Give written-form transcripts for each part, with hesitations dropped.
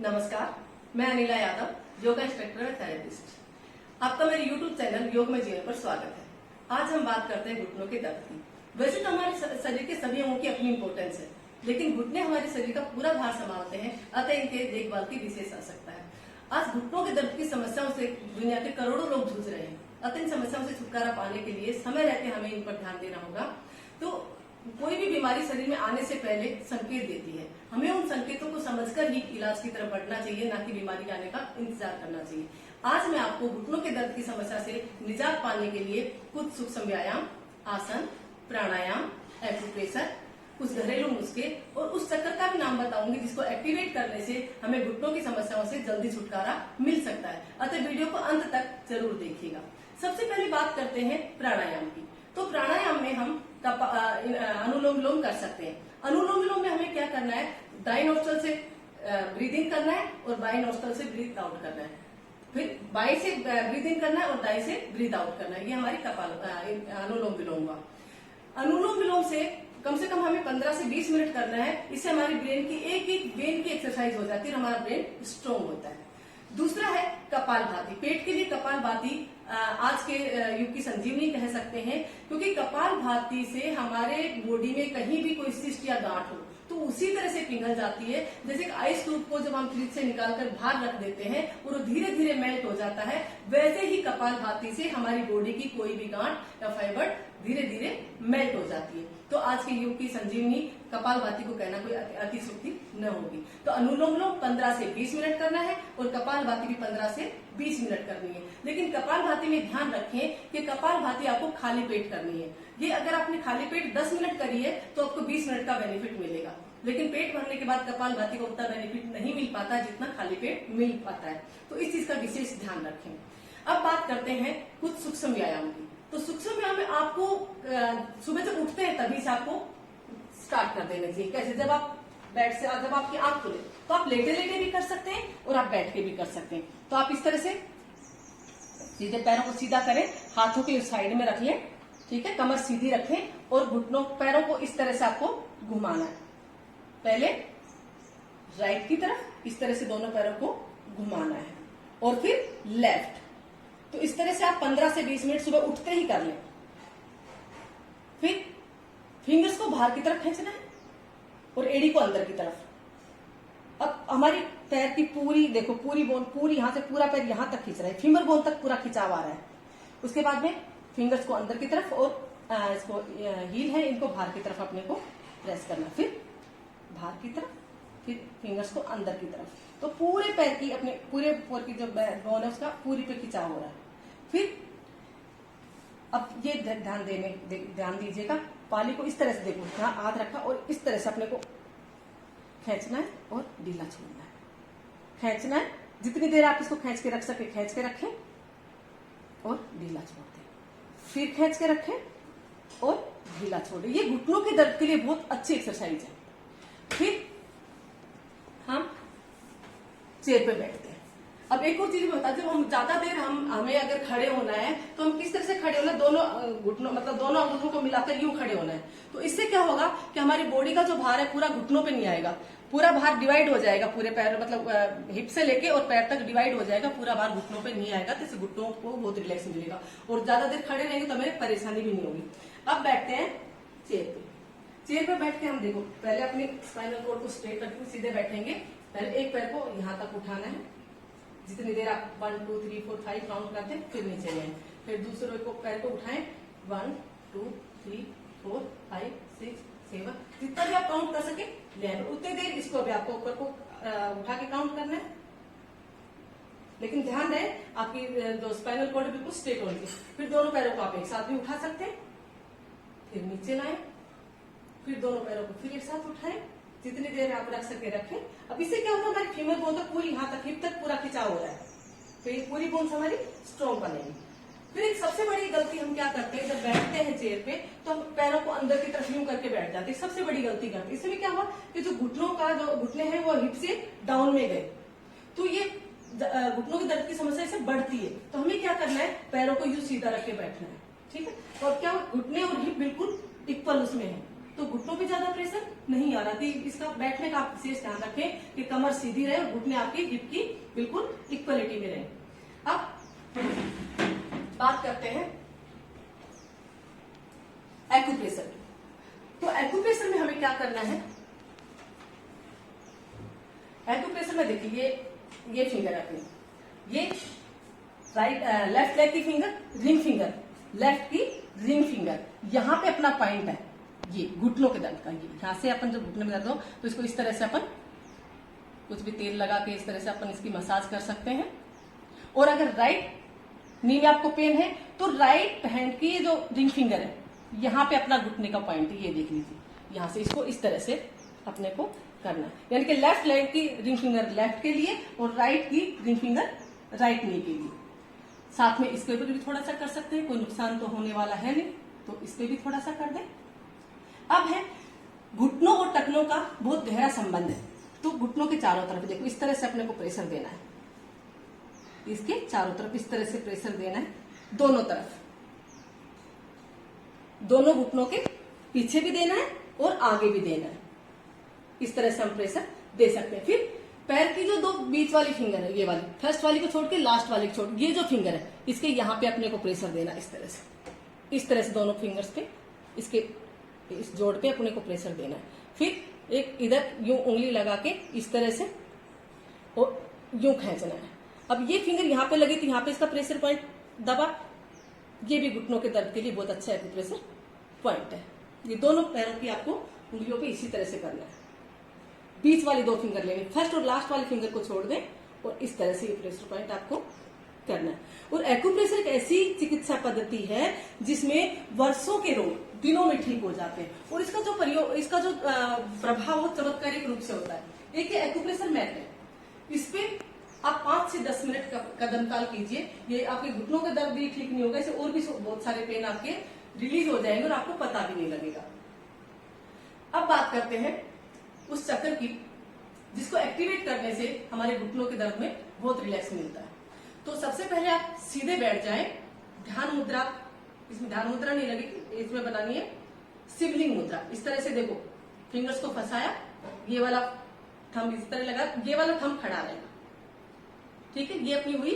नमस्कार, मैं Anila Yadav, yoga instructor और थेरेपिस्ट। आपका मेरे YouTube चैनल योग में जीवन पर स्वागत है। आज हम बात करते हैं घुटनों के दर्द की। वैसे तो हमारे शरीर के सभी अंगों की अपनी इंपॉर्टेंस है, लेकिन घुटने हमारे शरीर का पूरा भार संभालते हैं, अतः इनके देखभाल की विशेष आवश्यकता है। आज घुटनों के दर्द की समस्याओं से दुनिया के करोड़ों लोग जूझ रहे हैं, अतः इन समस्याओं से छुटकारा पाने के लिए समय रहते हमें इन पर ध्यान देना होगा। तो कोई भी बीमारी शरीर में आने से पहले संकेत देती है, हमें उन संकेतों को समझकर ही इलाज की तरफ बढ़ना चाहिए, ना कि बीमारी आने का इंतजार करना चाहिए। आज मैं आपको घुटनों के दर्द की समस्या से निजात पाने के लिए कुछ सूक्ष्म व्यायाम, आसन, प्राणायाम, एक्यूप्रेशर, कुछ घरेलू नुस्खे और उस चक्कर का भी नाम बताऊंगी जिसको एक्टिवेट करने से हमें घुटनों की समस्याओं से जल्दी छुटकारा मिल सकता है। अतः वीडियो को अंत तक जरूर देखिएगा। सबसे पहले बात करते हैं प्राणायाम की। तो प्राणायाम में हम अनुलोम विलोम कर सकते हैं। अनुलोम विलोम में हमें क्या करना है, दाई नोस्ट्रल से ब्रीदिंग करना है और बाई नोस्ट्रल से ब्रीथ आउट करना है, फिर बाई से ब्रीदिंग करना है और दाई से ब्रीथ आउट करना है। ये हमारी अनुलोम विलोम हुआ। अनुलोम विलोम से कम हमें 15 से 20 मिनट करना है। इससे हमारी ब्रेन की एक एक वेन की एक्सरसाइज हो जाती है और हमारा ब्रेन स्ट्रोंग होता है। दूसरा है कपालभाति। पेट के लिए कपालभाति आज के युग की संजीवनी कह सकते हैं, क्योंकि कपालभाति से हमारे बॉडी में कहीं भी कोई सिस्ट या गांठ हो तो उसी तरह से पिघल जाती है। जैसे आइस क्यूब को जब हम फ्रिज से निकालकर बाहर रख देते हैं और धीरे धीरे मेल्ट हो जाता है, वैसे ही कपालभाति से हमारी बॉडी की कोई भी गांठ या फाइबर धीरे धीरे मेल्ट हो जाती है। तो आज के युग की संजीवनी कपालभाति को कहना कोई अतिशयोक्ति न होगी। तो अनुलोम विलोम 15 से 20 मिनट करना है और कपालभाति भी 15 से 20 मिनट करनी है। लेकिन कपालभाति में ध्यान रखें कि कपालभाति आपको खाली पेट करनी है। ये अगर आपने खाली पेट 10 मिनट करी है तो आपको 20 मिनट का बेनिफिट मिलेगा, लेकिन पेट भरने के बाद कपालभाति को उतना बेनिफिट नहीं मिल पाता जितना खाली पेट मिल पाता है। तो इस चीज का विशेष ध्यान रखें। अब बात करते हैं कुछ सूक्ष्म व्यायाम की। तो सूक्ष्म व्यायाम में आपको सुबह जब उठते हैं तभी से आपको स्टार्ट कर देना चाहिए। कैसे, जब आप बेड से जब आपकी आंख खुले तो आप लेटे लेटे भी कर सकते हैं और आप बैठ के भी कर सकते हैं। तो आप इस तरह से सीधे पैरों को सीधा करें, हाथों के साइड में रख लें, ठीक है, कमर सीधी रखें और घुटनों पैरों को इस तरह से आपको घुमाना है। पहले राइट की तरफ इस तरह से दोनों पैरों को घुमाना है और फिर लेफ्ट। तो इस तरह से आप 15 से 20 मिनट सुबह उठते ही कर लें। फिर फिंगर्स को बाहर की तरफ खींचना है और एड़ी को अंदर की तरफ। अब हमारी पैर की पूरी देखो, पूरी बोन, पूरी यहां से पूरा पैर यहां तक खींच रहा है, फिंगर बोन तक पूरा खिंचाव आ रहा है। उसके बाद में फिंगर्स को अंदर की तरफ और इसको हील है इनको बाहर की तरफ अपने को प्रेस करना, फिर बाहर की तरफ, फिर फिंगर्स को अंदर की तरफ। तो पूरे पैर की अपने पूरे पैर की जो बोन है उसका पूरी पे खिंचाव हो रहा है। फिर अब ये ध्यान दीजिएगा, पाली को इस तरह से देखो, यहाँ हाथ रखा और इस तरह से अपने को खींचना है और ढीला छोड़ना है। खींचना है, जितनी देर आप इसको खींच के रख सके खींच के रखें और ढीला छोड़ दें, फिर खींच के रखें और ढीला छोड़ दें। ये घुटनों के दर्द के लिए बहुत अच्छी एक्सरसाइज है। फिर हम चेयर पे बैठते हैं। अब एक और चीज मैं बता दूं, हम ज्यादा देर हमें अगर खड़े होना है तो हम किस तरह से खड़े होना है, दोनों घुटनों मतलब दोनों अंगुलों को मिलाकर यूं खड़े होना है। तो इससे क्या होगा कि हमारी बॉडी का जो भार है पूरा घुटनों पे नहीं आएगा, पूरा भार डिवाइड हो जाएगा, पूरे पैर मतलब हिप से लेके और पैर तक डिवाइड हो जाएगा, पूरा भार घुटनों पे नहीं आएगा। तो इससे घुटनों को बहुत रिलैक्स मिलेगा और ज्यादा देर खड़े रहेंगे तो हमें परेशानी भी नहीं होगी। अब बैठते हैं चेयर पे। चेयर पे बैठ के हम देखो, पहले अपने स्पाइनल कॉर्ड को स्ट्रेट रखेंगे, सीधे बैठेंगे। पहले एक पैर को यहाँ तक उठाना है, जितनी देर आप 1 2 3 4 5 काउंट करते हैं, फिर नीचे जाएं। फिर दूसरे को पैर को उठाएं, 1 2 3 4 5 6 7, जितना भी आप काउंट कर सके ले। उतनी देर इसको भी आपको ऊपर को उठा के काउंट करना है, लेकिन ध्यान रहे आपकी जो स्पाइनल कॉर्ड बिल्कुल स्ट्रेट होगी। फिर दोनों पैरों को आप एक साथ भी उठा सकते हैं, फिर नीचे लाएं, फिर दोनों पैरों को फिर एक साथ उठाएं, जितनी देर आप रख सके रखें। अब इससे क्या होता है, हमारी फीमर बोन तक पूरी यहाँ तक हिप तक पूरा खिंचाव हो रहा है, तो ये पूरी बोन्स हमारी स्ट्रॉन्ग बनेगी। फिर एक सबसे बड़ी गलती हम क्या करते हैं, जब बैठते हैं चेयर पे तो हम पैरों को अंदर की तरफ यूं करके बैठ जाते हैं। सबसे बड़ी गलती करते हैं। इससे भी क्या हुआ कि जो घुटनों का जो घुटने हैं वो हिप से डाउन में गए, तो ये घुटनों की दर्द की समस्या इससे बढ़ती है। तो हमें क्या करना है, पैरों को यूं सीधा रख के बैठना है, ठीक है। और क्या घुटने और हिप बिल्कुल इक्वल उसमें है, तो घुटनों पे ज्यादा प्रेशर नहीं आ रहा। तो इसका बैठने का आप विशेष ध्यान रखें कि कमर सीधी रहे और घुटने आपकी हिप की बिल्कुल इक्वलिटी में रहे। अब बात करते हैं एक्यूप्रेशर। तो एक्यूप्रेशर में हमें क्या करना है? एक्यूप्रेशर में देखिए ये फिंगर है अपनी, ये लेफ्ट लेग की फिंगर, रिंग फिंगर, लेफ्ट की रिंग फिंगर, यहाँ पे अपना पॉइंट है ये घुटनों के दर्द का। ये यहाँ से अपन जब घुटने में दर्द हो तो इसको इस तरह से अपन कुछ भी तेल लगा के इस तरह से अपन इसकी मसाज कर सकते हैं। और अगर राइट नी में आपको पेन है तो राइट हैंड की जो रिंग फिंगर है यहाँ पे अपना घुटने का पॉइंट है, ये देख लीजिए, यहाँ से इसको इस तरह से अपने को करना है। यानी कि लेफ्ट लेग की रिंग फिंगर लेफ्ट के लिए और राइट की रिंग फिंगर राइट नी के लिए। साथ में इसके ऊपर भी थोड़ा सा कर सकते हैं, कोई नुकसान तो होने वाला है नहीं, तो इस पे भी थोड़ा सा कर दें। अब है घुटनों और टखनों का बहुत गहरा संबंध है। तो घुटनों के चारों तरफ देखो इस तरह से अपने को प्रेशर देना है, इसके चारों तरफ इस तरह से प्रेशर देना है, दोनों तरफ, दोनों घुटनों के पीछे भी देना है और आगे भी देना है। इस तरह से हम प्रेशर दे सकते हैं। फिर पैर की जो दो बीच वाली फिंगर है, ये वाली फर्स्ट वाली को छोड़ के लास्ट वाली को छोड़, ये जो फिंगर है इसके यहाँ पे अपने को प्रेशर देना, इस तरह से दोनों फिंगर्स पे, इसके इस जोड़ पे अपने को प्रेशर देना है। फिर एक इधर यूं उंगली लगा के इस तरह से और यूं खींचना है। अब ये फिंगर यहाँ पे लगी तो यहाँ पे इसका प्रेशर पॉइंट दबा, ये भी घुटनों के दर्द के लिए बहुत अच्छा है प्रेशर पॉइंट है। ये दोनों पैरों की आपको उंगलियों पे इसी तरह से करना है। बीच वाली दो फिंगर लेनी, फर्स्ट और लास्ट वाली फिंगर को छोड़ दें और इस तरह से ये प्रेशर पॉइंट आपको करना है। और एक्यूप्रेशर एक ऐसी चिकित्सा पद्धति है जिसमें वर्षों के रोग दिनों में ठीक हो जाते हैं और इसका जो प्रभाव वो चमत्कारिक रूप से होता है। एक एक्यूप्रेशर मैट है, इस पे आप 5 से 10 मिनट का कदमताल कीजिए, ये आपके घुटनों का दर्द भी ठीक नहीं होगा, इससे और भी बहुत सारे पेन आपके रिलीज हो जाएंगे और आपको पता भी नहीं लगेगा। अब बात करते हैं उस चक्कर की जिसको एक्टिवेट करने से हमारे घुटनों के दर्द में बहुत रिलैक्स मिलता है। तो सबसे पहले आप सीधे बैठ जाएं, ध्यान मुद्रा, इसमें ध्यान मुद्रा नहीं लगेगी, इसमें बनानी है शिवलिंग मुद्रा। इस तरह से देखो, फिंगर्स को फंसाया, ये वाला थंब इस तरह लगा, ये वाला थंब खड़ा रहेगा, ठीक है। ये अपनी हुई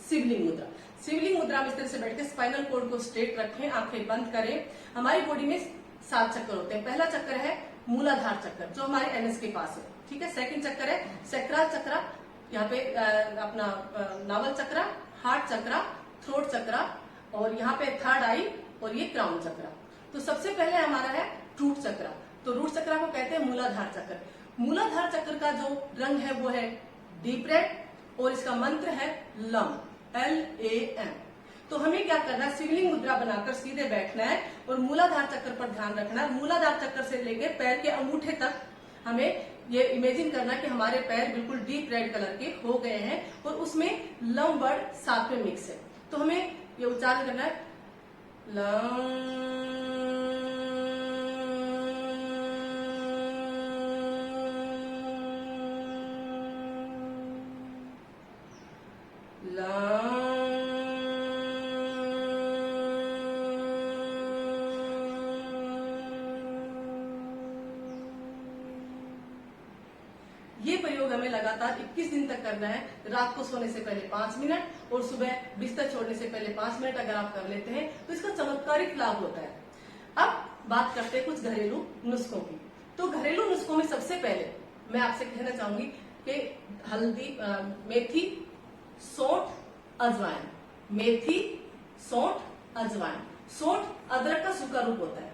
शिवलिंग मुद्रा। शिवलिंग मुद्रा में इस तरह से बैठ के स्पाइनल कोड को स्ट्रेट रखें, आंखें बंद करें। हमारी बॉडी में 7 चक्कर होते हैं। पहला चक्कर है मूलाधार चक्कर जो हमारे एनएस के पास है, ठीक है। सेकंड चक्कर है सैक्रल चक्र, यहाँ पे अपना नावल चक्र, हार्ट चक्र, थ्रोट चक्र, और यहाँ पे थर्ड आई और ये क्राउन चक्र। तो सबसे पहले हमारा है रूट चक्र। तो रूट चक्र को कहते हैं मूलाधार चक्र। मूलाधार चक्र का जो रंग है वो है डीप रेड और इसका मंत्र है लम, LAM। तो हमें क्या करना है, शिवलिंग मुद्रा बनाकर सीधे बैठना है और मूलाधार चक्र पर ध्यान रखना है। मूलाधार चक्र से लेकर पैर के अंगूठे तक हमें ये इमेजिन करना है कि हमारे पैर बिल्कुल डीप रेड कलर के हो गए हैं और उसमें लम वर्ड साथ में मिक्स है। तो हमें ये उच्चारण करना है ये प्रयोग हमें लगातार 21 दिन तक करना है। रात को सोने से पहले 5 मिनट और सुबह बिस्तर छोड़ने से पहले 5 मिनट अगर आप कर लेते हैं तो इसका चमत्कारिक लाभ होता है। अब बात करते हैं कुछ घरेलू नुस्खों की। तो घरेलू नुस्खों में सबसे पहले मैं आपसे कहना चाहूंगी कि हल्दी, मेथी, सौंठ, अजवाइन, मेथी, सौंठ, अजवाइन। सौंठ अदरक का सूखा रूप होता है,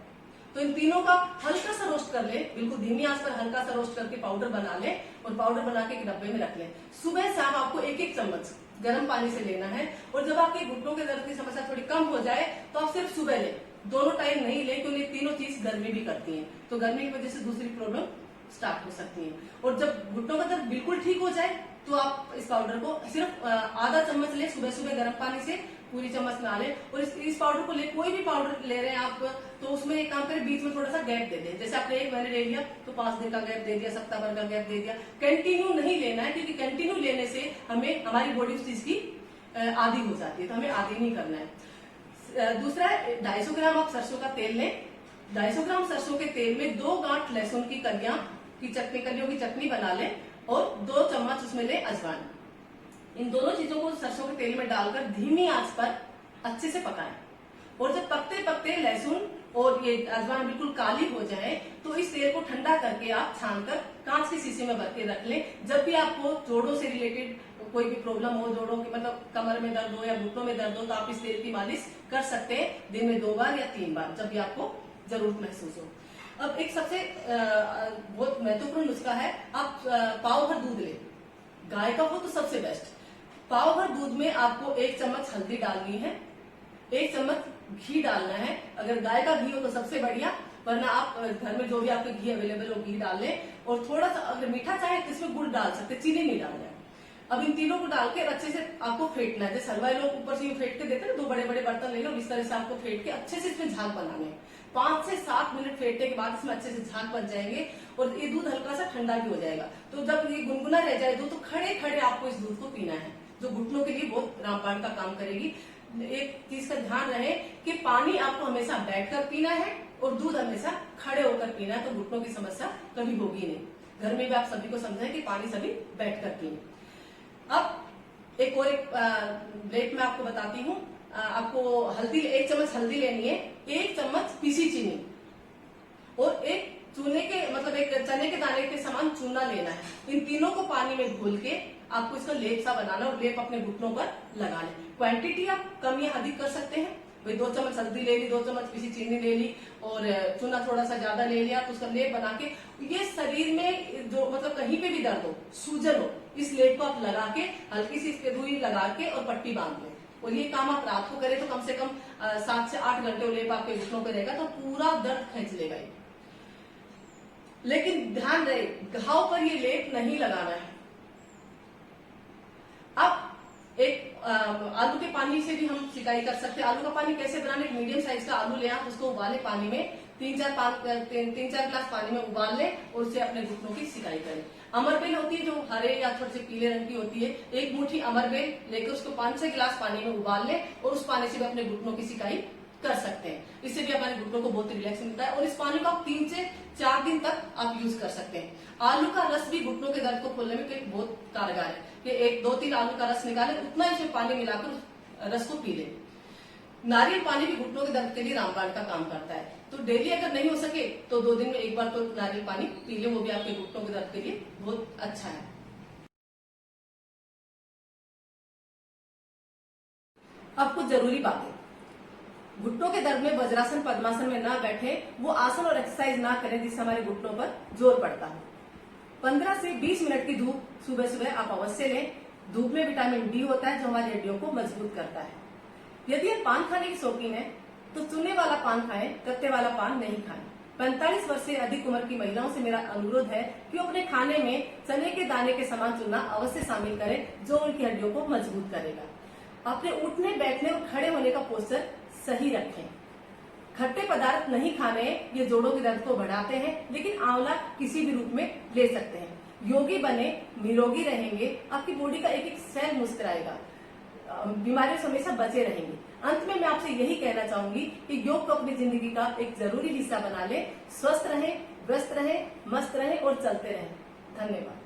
तो इन तीनों का हल्का सा रोस्ट कर ले, बिल्कुल धीमी आंच पर हल्का सा रोस्ट करके पाउडर बना ले और पाउडर बना के एक डब्बे में रख ले। सुबह शाम आपको 1-1 चम्मच गर्म पानी से लेना है और जब आपके घुटनों के दर्द की समस्या थोड़ी कम हो जाए तो आप सिर्फ सुबह ले, दोनों टाइम नहीं ले, क्योंकि तीनों चीज गर्मी भी करती है, तो गर्मी की वजह से दूसरी प्रॉब्लम स्टार्ट हो सकती है। और जब घुटनों का दर्द बिल्कुल ठीक हो जाए तो आप इस पाउडर को सिर्फ आधा चम्मच ले, सुबह सुबह गर्म पानी से पूरी चम्मच ना ले। और इस पाउडर को ले, कोई भी पाउडर ले रहे हैं आप तो उसमें एक काम करें, बीच में थोड़ा सा गैप दे दें। जैसे आपने 1 महीने ले लिया तो 5 दिन का गैप दे दिया, सप्ताह भर का गैप दे दिया। कंटिन्यू नहीं लेना है, क्योंकि कंटिन्यू लेने से हमें हमारी बॉडी उस चीज की आदी हो जाती है, तो हमें आदी नहीं करना है। दूसरा है 250 ग्राम आप सरसों का तेल लें 250 ग्राम सरसों के तेल में 2 गांठ लहसुन की कलियों की चटनी बना लें और 2 चम्मच उसमें ले अजवाइन। इन दोनों चीजों को सरसों के तेल में डालकर धीमी आंच पर अच्छे से पकाएं। और जब पकते पकते लहसुन और ये अजवाइन बिल्कुल काली हो जाए तो इस तेल को ठंडा करके आप छानकर कांच के शीशे में भर के रख लें। जब भी आपको जोड़ों से रिलेटेड कोई भी प्रॉब्लम हो, जोड़ों की मतलब कमर में दर्द हो या घुटनों में दर्द हो, तो आप इस तेल की मालिश कर सकते हैं दिन में 2 बार या 3 बार, जब भी आपको जरूरत महसूस हो। अब एक सबसे बहुत महत्वपूर्ण नुस्खा है, आप पाव भर दूध लें, गाय का हो तो सबसे बेस्ट। पाव भर दूध में आपको 1 चम्मच हल्दी डालनी है, 1 चम्मच घी डालना है। अगर गाय का घी हो तो सबसे बढ़िया, वरना आप घर में जो भी आपके घी अवेलेबल हो घी डाल लें। और थोड़ा सा अगर मीठा चाहे तो इसमें गुड़ डाल सकते, चीनी नहीं डालना है। अब इन तीनों को डाल के अच्छे से आपको फेंटना है। जैसे हलवाई लोग ऊपर से फेंट के देते हैं ना, 2 बड़े बड़े बर्तन ले लो, इस तरह से आपको फेंट के अच्छे से इसमें झाग बनाने हैं। 5 से 7 मिनट फेंटने के बाद इसमें अच्छे से झाग बन जाएंगे और ये दूध हल्का सा ठंडा भी हो जाएगा। तो जब ये गुनगुना रह जाए दूध, तो खड़े खड़े आपको इस दूध को पीना है, जो घुटनों के लिए बहुत रामबाण का काम करेगी। एक चीज का ध्यान रहे कि पानी आपको हमेशा बैठकर पीना है और दूध हमेशा खड़े होकर पीना है, तो घुटनों की समस्या कभी होगी नहीं। घर में भी आप सभी को समझाएं कि पानी सभी बैठकर पिए। अब एक प्लेट में आपको बताती हूँ, आपको हल्दी 1 चम्मच हल्दी लेनी है, 1 चम्मच पीसी चीनी और एक चूने के मतलब एक चने के दाने के समान चूना लेना है। इन तीनों को पानी में घोल के आपको इसका लेप सा बनाना और लेप अपने घुटनों पर लगा लें। क्वांटिटी आप कम या अधिक कर सकते हैं। भाई 2 चम्मच हल्दी ले ली, 2 चम्मच पीसी चीनी ले ली और चूना थोड़ा सा ज्यादा ले लिया, तो उसका लेप बना के ये शरीर में जो मतलब कहीं पे भी दर्द हो, सूजन हो, इस लेप को आप लगा के हल्की सी इसके रुई लगा के और पट्टी बांध लें। और ये काम आप रात को करें तो कम से कम 7 से 8 घंटे लेप आपके घुटनों पे रहेगा, तो पूरा दर्द खींच लेगा। लेकिन ध्यान रहे, घाव पर ये लेप नहीं लगाना है। अब एक आलू के पानी से भी हम सिकाई कर सकते हैं। आलू का पानी कैसे बनाना, एक मीडियम साइज का आलू ले आप उसको उबाले पानी में 3-4 गिलास पानी में उबाल लें और उससे अपने घुटनों की सिकाई करें। अमरबेल होती है जो हरे या थोड़े से पीले रंग की होती है, 1 मुट्ठी अमरबेल लेकर उसको 5-6 गिलास पानी में उबाल लें और उस पानी से भी अपने घुटनों की सिकाई कर सकते हैं। इससे भी हमारे घुटनों को बहुत रिलैक्स मिलता है और इस पानी को आप 3 से 4 दिन तक आप यूज कर सकते हैं। आलू का रस भी घुटनों के दर्द को खोलने में बहुत कारगर है कि 1-2-3 आलू का रस निकालें, उतना ही उसमें पानी मिलाकर उस रस को पी लें। नारियल पानी भी घुटनों के दर्द के लिए रामबाण का काम करता है, तो डेली अगर नहीं हो सके तो 2 दिन में 1 बार तो नारियल पानी पी लें, वो भी आपके घुटनों के दर्द के लिए बहुत अच्छा है। अब कुछ जरूरी बातें, घुटनों के दर्द में वज्रासन पद्मासन में ना बैठे, वो आसन और एक्सरसाइज ना करें जिससे हमारे घुटनों पर जोर पड़ता है। 15 से 20 मिनट की धूप सुबह सुबह आप अवश्य लें। धूप में विटामिन डी होता है जो हमारी हड्डियों को मजबूत करता है। यदि आप पान खाने की शौकीन है तो चूने वाला पान खाएं, कत्ते वाला पान नहीं खाएं। 45 वर्ष से अधिक उम्र की महिलाओं से मेरा अनुरोध है कि अपने खाने में चने के दाने के समान चूना अवश्य शामिल करें, जो उनकी हड्डियों को मजबूत करेगा। अपने उठने बैठने और खड़े होने का पोस्चर सही रखें। खट्टे पदार्थ नहीं खाने, ये जोड़ों के दर्द को बढ़ाते हैं, लेकिन आंवला किसी भी रूप में ले सकते हैं। योगी बने, निरोगी रहेंगे, आपकी बॉडी का एक एक सेल मुस्कुराएगा, बीमारियों से हमेशा बचे रहेंगे। अंत में मैं आपसे यही कहना चाहूंगी कि योग को अपनी जिंदगी का एक जरूरी हिस्सा बना ले। स्वस्थ रहें, व्यस्त रहें, मस्त रहें और चलते रहें। धन्यवाद।